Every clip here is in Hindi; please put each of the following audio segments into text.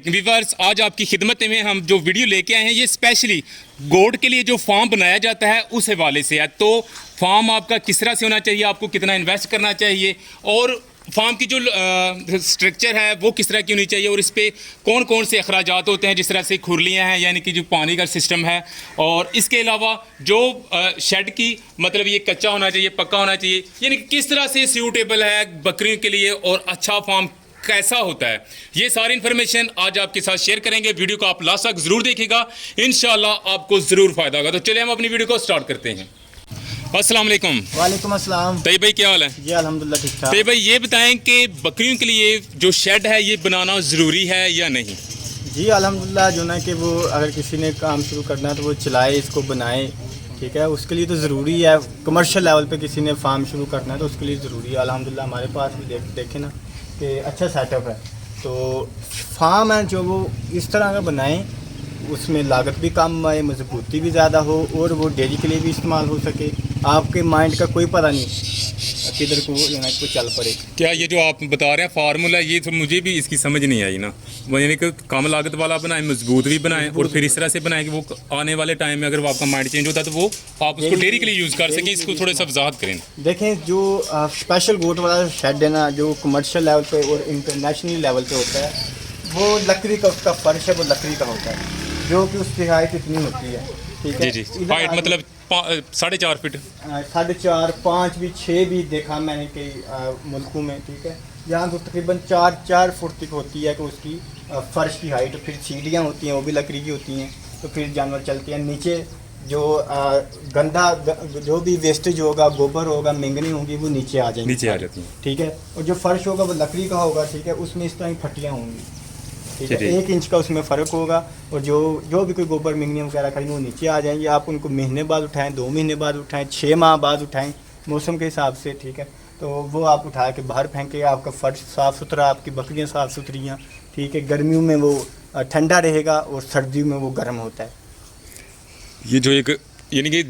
व्यूअर्स, आज आपकी खिदमत में हम जो वीडियो लेके आए हैं ये स्पेशली गोट के लिए जो फार्म बनाया जाता है उस हवाले से है। तो फार्म आपका किस तरह से होना चाहिए, आपको कितना इन्वेस्ट करना चाहिए और फार्म की जो स्ट्रक्चर है वो किस तरह की होनी चाहिए और इस पर कौन कौन से अखराजात होते हैं, जिस तरह से खुरलियाँ हैं यानी कि जो पानी का सिस्टम है, और इसके अलावा जो शेड की मतलब ये कच्चा होना चाहिए पक्का होना चाहिए, यानी कि किस तरह से सूटेबल है बकरियों के लिए और अच्छा फार्म कैसा होता है, ये सारी इन्फॉर्मेशन आज आपके साथ शेयर करेंगे। वीडियो को आप लास्ट तक जरूर देखेगा, इंशाल्लाह आपको जरूर फायदा होगा। तो चलिए हम अपनी वीडियो को स्टार्ट करते हैं। अस्सलाम वालेकुम। वालेकुम अस्सलाम। तैयब भाई क्या हाल है? जी अल्हम्दुलिल्लाह ठीक ठाक। तैयब भाई ये बताएं कि बकरियों के लिए जो शेड है ये बनाना ज़रूरी है या नहीं? जी अल्हम्दुलिल्लाह, जो ना कि वो अगर किसी ने काम शुरू करना है तो वो चलाए, इसको बनाए, ठीक है। उसके लिए तो ज़रूरी है, कमर्शियल लेवल पे किसी ने फार्म शुरू करना है तो उसके लिए ज़रूरी है। अल्हम्दुलिल्लाह हमारे पास भी देखें ना कि अच्छा सेटअप है। तो फार्म है जो वो इस तरह का बनाएं, उसमें लागत भी कम आए, मजबूती भी ज़्यादा हो और वो डेयरी के लिए भी इस्तेमाल हो सके। आपके माइंड का कोई पता नहीं किधर को लेना को चल पड़े। क्या ये जो आप बता रहे हैं फार्मूला, ये तो मुझे भी इसकी समझ नहीं आई ना। वो यानी कि कम लागत वाला बनाएं, मजबूत भी बनाएं और फिर इस तरह से बनाएं कि वो आने वाले टाइम में अगर वो आपका माइंड चेंज होता है तो वो आप उसको डेयरी के लिए यूज़ कर सकें। इसको थोड़ा सा वजाहत करें। देखें, जो स्पेशल गोट वाला शेड है ना, जो कमर्शियल लेवल पे और इंटरनेशनल लेवल पे होता है, वो लकड़ी का उसका फर्श है, वो लकड़ी का होता है, जो कि उसकी हाइट इतनी होती है, ठीक है। जी जी, हाइट मतलब 4.5 फीट, 4.5, 5 भी, 6 भी देखा मैंने कई मुल्कों में, ठीक है। यहाँ तो तकरीबन 4 फुट तक होती है कि उसकी फर्श की हाइट। फिर सीढ़ियाँ होती हैं, वो भी लकड़ी की होती हैं, तो फिर जानवर चलते हैं। नीचे जो गंदा जो भी वेस्टेज होगा, गोबर होगा, मिंगनी होगी, वो नीचे आ जाएंगी, नीचे आ जाती हैं, ठीक है। और जो फर्श होगा वो लकड़ी का होगा, ठीक है। उसमें इस तरह की फटियाँ होंगी, ठीक है। 1 इंच का उसमें फ़र्क होगा और जो भी कोई गोबर मिंगनी वगैरह कहीं वो नीचे आ जाएंगे। आप उनको महीने बाद उठाएं, 2 महीने बाद उठाएं, 6 माह बाद उठाएं, मौसम के हिसाब से, ठीक है। तो वो आप उठा के बाहर फेंकें, आपका फर्श साफ़ सुथरा, आपकी बकरियाँ साफ़ सुथरियाँ, ठीक है। गर्मियों में वो ठंडा रहेगा और सर्दियों में वो गर्म होता है। ये जो एक यानी कि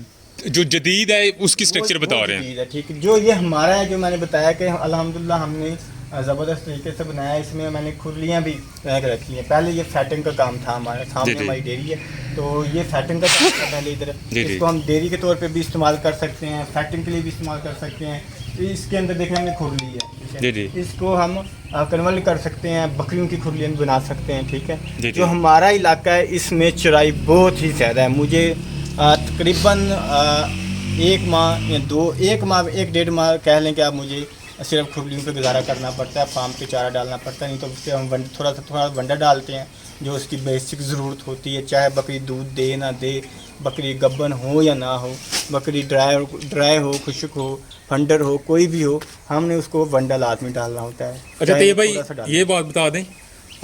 जो जदीद है उसकी स्ट्रक्चर बता रहे हैं, ठीक है। जो ये हमारा है, जो मैंने बताया कि अल्हम्दुलिल्लाह हमने ज़बरदस्त तरीके से बनाया। इसमें मैंने खुरलियाँ भी रखी हैं। पहले ये फैटिंग का काम था, हमारे सामने हमारी डेयरी है, तो ये फैटिंग का काम था पहले इधर। इसको हम डेयरी के तौर पे भी इस्तेमाल कर सकते हैं, फैटिंग के लिए भी इस्तेमाल कर सकते हैं। इसके अंदर देखें हमने खुरली है, ठीक है। इसको हम कन्वर्ट कर सकते हैं, बकरियों की खुरलियाँ भी बना सकते हैं, ठीक है। जो हमारा इलाका है इसमें चराई बहुत ही ज़्यादा है। मुझे तकरीबन 1 माह या 1.5 माह कह लें कि आप, मुझे सिर्फ खुरलियों पे गुजारा करना पड़ता है। फार्म पे चारा डालना पड़ता है, नहीं तो उससे हम थोड़ा वंडा डालते हैं जो उसकी बेसिक ज़रूरत होती है। चाहे बकरी दूध दे ना दे, बकरी गब्बन हो या ना हो, बकरी ड्राई हो, खुश्क हो, फंडर हो, कोई भी हो, हमने उसको वंडा लाजमी डालना होता है। अच्छा तो ये भाई ये बात बता दें,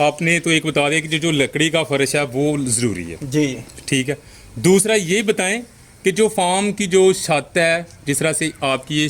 आपने तो एक बता दिया कि जो लकड़ी का फर्श है वो ज़रूरी है, जी ठीक है। दूसरा ये बताएं कि जो फार्म की जो छत है, जिस तरह से आपकी ये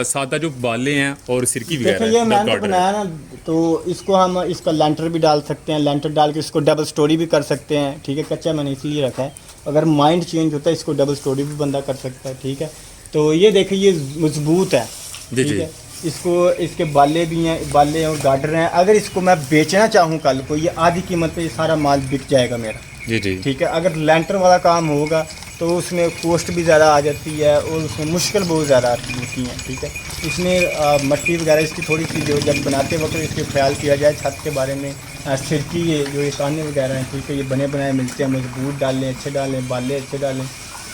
सादा जो बाले हैं और सिरकी वगैरह देखिए, ये मैंने तो बनाया ना, तो इसको हम इसका लेंटर भी डाल सकते हैं, लेंटर डाल के इसको डबल स्टोरी भी कर सकते हैं, ठीक है। कच्चा मैंने इसलिए रखा है, अगर माइंड चेंज होता है इसको डबल स्टोरी भी बंदा कर सकता है, ठीक है। तो ये देखिए, ये मजबूत है, ठीक है। इसको इसके बाले भी हैं, बाले और गार्डर हैं। अगर इसको मैं बेचना चाहूँ कल को, ये आधी कीमत पे ये सारा माल बिक जाएगा मेरा, जी जी, ठीक है। अगर लेंटर वाला काम होगा तो उसमें कॉस्ट भी ज़्यादा आ जाती है और उसमें मुश्किल बहुत ज़्यादा होती हैं, ठीक है। इसमें मट्टी वगैरह इसकी थोड़ी सी जो जब बनाते वक्त इसके ख्याल किया जाए छत के बारे में। सिरकी ये जो ये काने वगैरह हैं, ठीक है, ये बने बनाए मिलते हैं, मजबूत डालें, अच्छे डालें, बाले अच्छे डालें,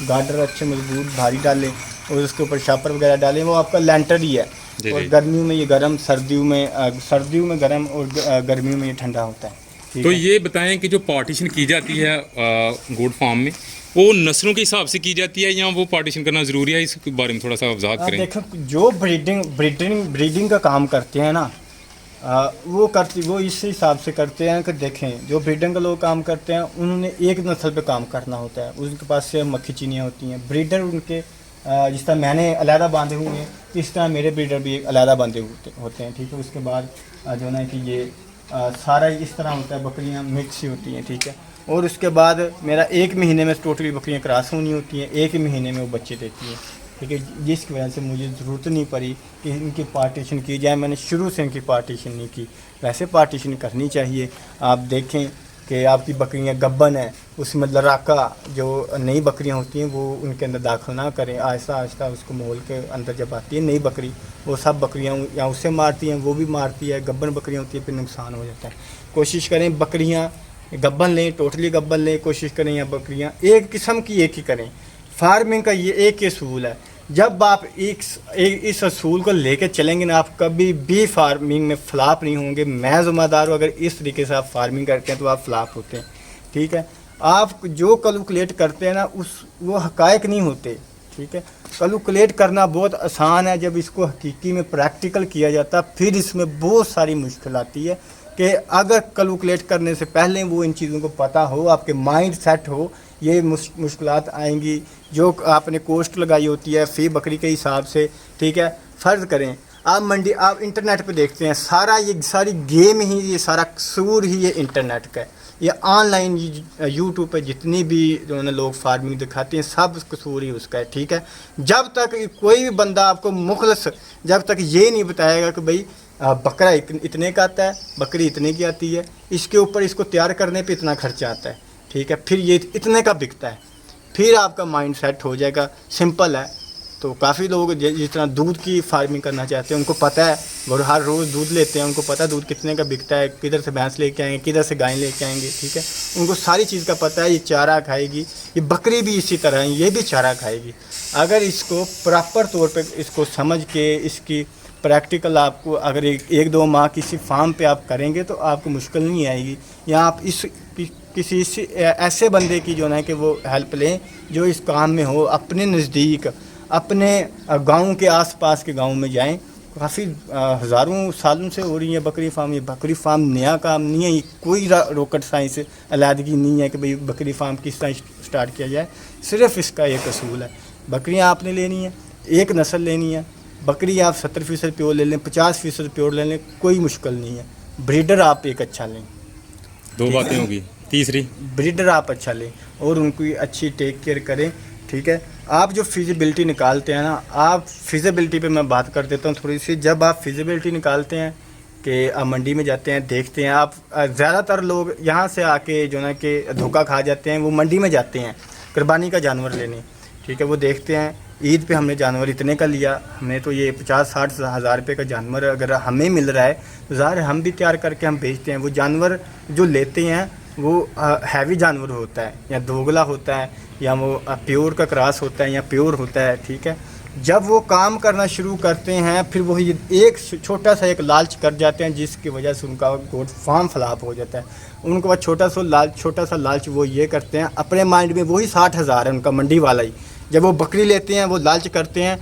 गार्डर अच्छे मजबूत भारी डालें और उसके ऊपर शापर वगैरह डालें, वो आपका लेंटर ही है। और गर्मियों में ये गर्म, सर्दियों में गर्म और गर्मियों में ये ठंडा होता है। तो ये बताएं कि जो पार्टीशन की जाती है गोट फार्म में, वो नस्लों के हिसाब से की जाती है या वो पार्टीशन करना ज़रूरी है? इसके बारे में थोड़ा सा वजाहत करें। देखो, जो ब्रीडिंग का काम करते हैं ना, वो इस हिसाब से करते हैं कि देखें, जो ब्रीडिंग का लोग काम करते हैं उन्होंने एक नस्ल पे काम करना होता है। उनके पास से मक्खी चीनियाँ होती हैं। ब्रीडर उनके जिस तरह मैंने अलहदा बांधे हुए हैं, इस तरह मेरे ब्रीडर भी अलहदा बांधे होते हैं, ठीक है। उसके बाद जो है कि ये सारा इस तरह होता है, बकरियाँ मिक्स ही होती हैं, ठीक है। और उसके बाद मेरा 1 महीने में टोटली बकरियाँ क्रॉस होनी होती हैं, 1 ही महीने में वो बच्चे देती हैं, ठीक है। जिसकी वजह से मुझे ज़रूरत नहीं पड़ी कि इनकी पार्टीशन की जाए। मैंने शुरू से इनकी पार्टीशन नहीं की, वैसे पार्टीशन करनी चाहिए। आप देखें कि आपकी बकरियां गब्बन है, उसमें लड़ाका जो नई बकरियां होती हैं वो उनके अंदर दाखिल ना करें। आहिस्ता आहिस्ता उसको मोल के अंदर जब आती है नई बकरी, वो सब बकरियां या उसे मारती हैं, वो भी मारती है, गब्बन बकरियां होती है, फिर नुकसान हो जाता है। कोशिश करें बकरियां गब्बन लें, टोटली गब्बन लें, कोशिश करें, या बकरियां एक किस्म की एक ही करें। फार्मिंग का ये एक ही असूल है, जब आप इस असूल को लेकर चलेंगे ना, आप कभी भी फार्मिंग में फ्लॉप नहीं होंगे। मैं ज़िम्मेदार हूँ, अगर इस तरीके से आप फार्मिंग करते हैं तो आप फ्लॉप होते हैं। ठीक है, आप जो कैलकुलेट करते हैं ना वो हकायक नहीं होते। ठीक है, कैलकुलेट करना बहुत आसान है, जब इसको हकीकी में प्रैक्टिकल किया जाता है फिर इसमें बहुत सारी मुश्किल आती है कि अगर कैलकुलेट करने से पहले वो इन चीज़ों को पता हो, आपके माइंड सेट हो, ये मुश्किलात आएंगी। जो आपने कॉस्ट लगाई होती है फ़ी बकरी के हिसाब से, ठीक है, फ़र्ज़ करें आप इंटरनेट पे देखते हैं, ये सारी गेम ही, ये सारा कसूर ही ये इंटरनेट का है। ये ऑनलाइन यूट्यूब पे जितनी भी जो है लोग फार्मिंग दिखाते हैं, सब कसूर ही उसका है। ठीक है, जब तक कोई भी बंदा आपको मुखलस जब तक ये नहीं बताएगा कि भाई बकरा इतने का आता है, बकरी इतने की आती है, इसके ऊपर इसको तैयार करने पे इतना खर्चा आता है, ठीक है, फिर ये इतने का बिकता है, फिर आपका माइंड सेट हो जाएगा। सिंपल है। तो काफ़ी लोग जिस तरह दूध की फार्मिंग करना चाहते हैं, उनको पता है, वो हर रोज़ दूध लेते हैं, उनको पता है दूध कितने का बिकता है, किधर से भैंस लेके आएंगे, किधर से गाय लेके आएंगे। ठीक है, उनको सारी चीज़ का पता है। ये चारा खाएगी, ये बकरी भी इसी तरह है, ये भी चारा खाएगी। अगर इसको प्रॉपर तौर पे इसको समझ के इसकी प्रैक्टिकल आपको अगर एक दो माह किसी फार्म पे आप करेंगे तो आपको मुश्किल नहीं आएगी। या आप किसी ऐसे बंदे की जो है कि वो हेल्प लें जो इस काम में हो, अपने नज़दीक, अपने गांव के आसपास के गांव में जाएं। काफ़ी हज़ारों सालों से हो रही है बकरी फार्म। ये बकरी फार्म नया काम नहीं है, ये कोई रॉकेट साइंस अलहदगी नहीं है कि भाई बकरी फार्म किस तरह स्टार्ट किया जाए। सिर्फ इसका एक असूल है, बकरियां आपने लेनी है, एक नस्ल लेनी है। बकरी आप 70% प्योर ले लें, 50% प्योर ले लें, कोई मुश्किल नहीं है। ब्रीडर आप एक अच्छा लें, दो बातें होगी। तीसरी, ब्रीडर आप अच्छा लें और उनकी अच्छी टेक केयर करें। ठीक है, आप जो फिजिबिलिटी निकालते हैं ना, आप फिजिबिलिटी पे मैं बात कर देता हूँ थोड़ी सी। जब आप फिजिबिलिटी निकालते हैं कि आप मंडी में जाते हैं, देखते हैं आप, ज़्यादातर लोग यहाँ से आके जो ना कि धोखा खा जाते हैं, वो मंडी में जाते हैं कुर्बानी का जानवर लेने। ठीक है, वो देखते हैं ईद पे हमने जानवर इतने का लिया, हमने तो ये 50-60 हज़ार रुपये का जानवर अगर हमें मिल रहा है तो ज़ाहिर हम भी तैयार करके हम बेचते हैं। वो जानवर जो लेते हैं वो हैवी जानवर होता है, या दोगला होता है, या वो प्योर का क्रॉस होता है, या प्योर होता है। ठीक है, जब वो काम करना शुरू करते हैं फिर वो एक छोटा सा एक लालच कर जाते हैं, जिसकी वजह से उनका गोट फार्म फ्लॉप हो जाता है। उनको बाद छोटा सा लालच वो ये करते हैं, अपने माइंड में वही 60,000 है उनका मंडी वाला ही। जब वो बकरी लेते हैं वो लालच करते हैं,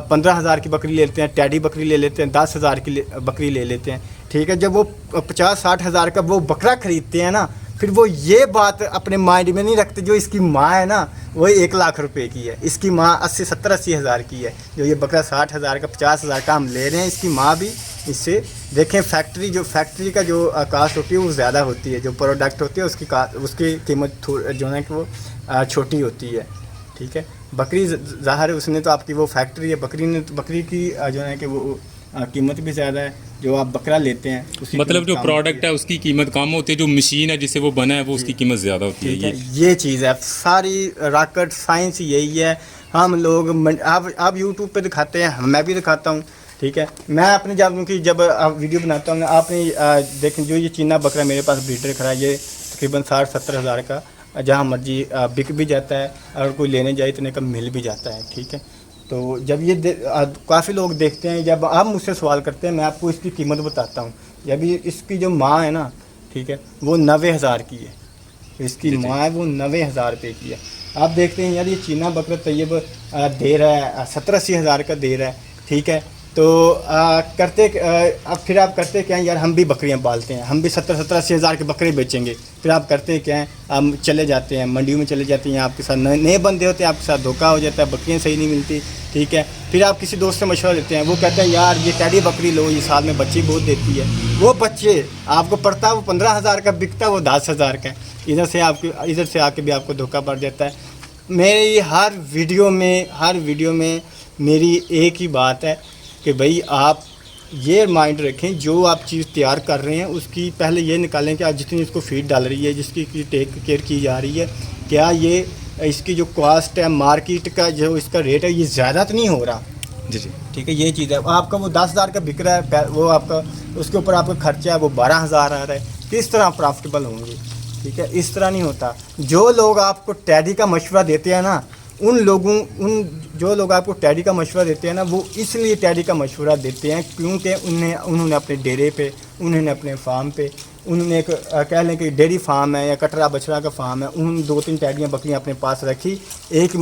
15,000 की बकरी लेते हैं, टैडी बकरी ले लेते हैं, 10,000 की बकरी ले लेते हैं। ठीक है, जब वो 50-60 हज़ार का वो बकरा ख़रीदते हैं ना, फिर वो ये बात अपने माइंड में नहीं रखते जो इसकी माँ है ना वही 1 लाख रुपए की है, इसकी माँ 70-80 हज़ार की है। जो ये बकरा 60 हज़ार का 50 हज़ार का हम ले रहे हैं, इसकी माँ भी इससे देखें। फैक्ट्री का जो कास्ट होती है वो ज़्यादा होती है, जो प्रोडक्ट होती है उसकी कीमत जो है कि वो छोटी होती है। ठीक है, बकरी ज़ाहिर है उसने तो आपकी वो फैक्ट्री है, बकरी की जो है कि वो कीमत भी ज़्यादा है। जो आप बकरा लेते हैं मतलब जो प्रोडक्ट है उसकी कीमत कम होती है, जो मशीन है जिससे वो बना है वो उसकी कीमत ज़्यादा होती है। ये चीज़ है, सारी रॉकेट साइंस यही है। हम लोग आप यूट्यूब पे दिखाते हैं, मैं भी दिखाता हूँ। ठीक है, मैं अपने जब वीडियो बनाता हूँ आपने देखें, जो ये चीना बकरा मेरे पास ब्रीडर खड़ा है, ये तकरीबन 60-70 हज़ार का जहाँ मर्जी बिक भी जाता है, अगर कोई लेने जाए इतने का मिल भी जाता है। ठीक है, तो जब ये काफ़ी लोग देखते हैं, जब आप मुझसे सवाल करते हैं मैं आपको इसकी कीमत बताता हूँ। जब ये इसकी जो माँ है ना, ठीक है, वो 90,000 की है, तो इसकी माँ है वो 90,000 रुपये की है। आप देखते हैं यार ये चीना बकरा तैयब दे रहा है 70-80 हज़ार का दे रहा है। ठीक है, तो अब फिर आप करते क्या हैं यार, हम भी बकरियां पालते हैं, हम भी 70-80 हज़ार के बकरे बेचेंगे। फिर आप करते क्या हैं, आप चले जाते हैं मंडियों में चले जाते हैं, आपके साथ नए बंदे होते हैं, आपके साथ धोखा हो जाता है, बकरियां सही नहीं मिलती। ठीक है, फिर आप किसी दोस्त से मशवरा देते हैं, वो कहते हैं यार ये टैडी बकरी लो, ये साल में बच्चे बहुत देती है। वो बच्चे आपको पड़ता है वो 15,000 का, बिकता वो 10,000 का। इधर से आके भी आपको धोखा पड़ जाता है। मेरी हर वीडियो में मेरी एक ही बात है कि भाई आप ये माइंड रखें, जो आप चीज़ तैयार कर रहे हैं उसकी पहले ये निकालें कि आप जितनी इसको फीड डाल रही है, जिसकी टेक केयर की जा रही है, क्या ये इसकी जो कॉस्ट है, मार्केट का जो इसका रेट है, ये ज़्यादा तो नहीं हो रहा। जी जी ठीक है, ये चीज़ है। आपका वो 10,000 का बिक रहा है, वो आपका उसके ऊपर आपका खर्चा है वो 12,000 आ रहा है, किस तरह प्रॉफिटेबल होंगे? ठीक है, इस तरह नहीं होता। जो लोग आपको टैडी का मशवरा देते हैं ना, जो लोग आपको टैडी का मशवरा देते हैं ना, वो इसलिए टैडी का मशवरा देते हैं क्योंकि उन्होंने अपने डेरे पे, उन्होंने अपने फार्म पे, उन्होंने एक कह लें कि डेयरी फार्म है या कटरा बछड़ा का फार्म है, उन 2-3 टैडियाँ बकरियाँ अपने पास रखी, एक ही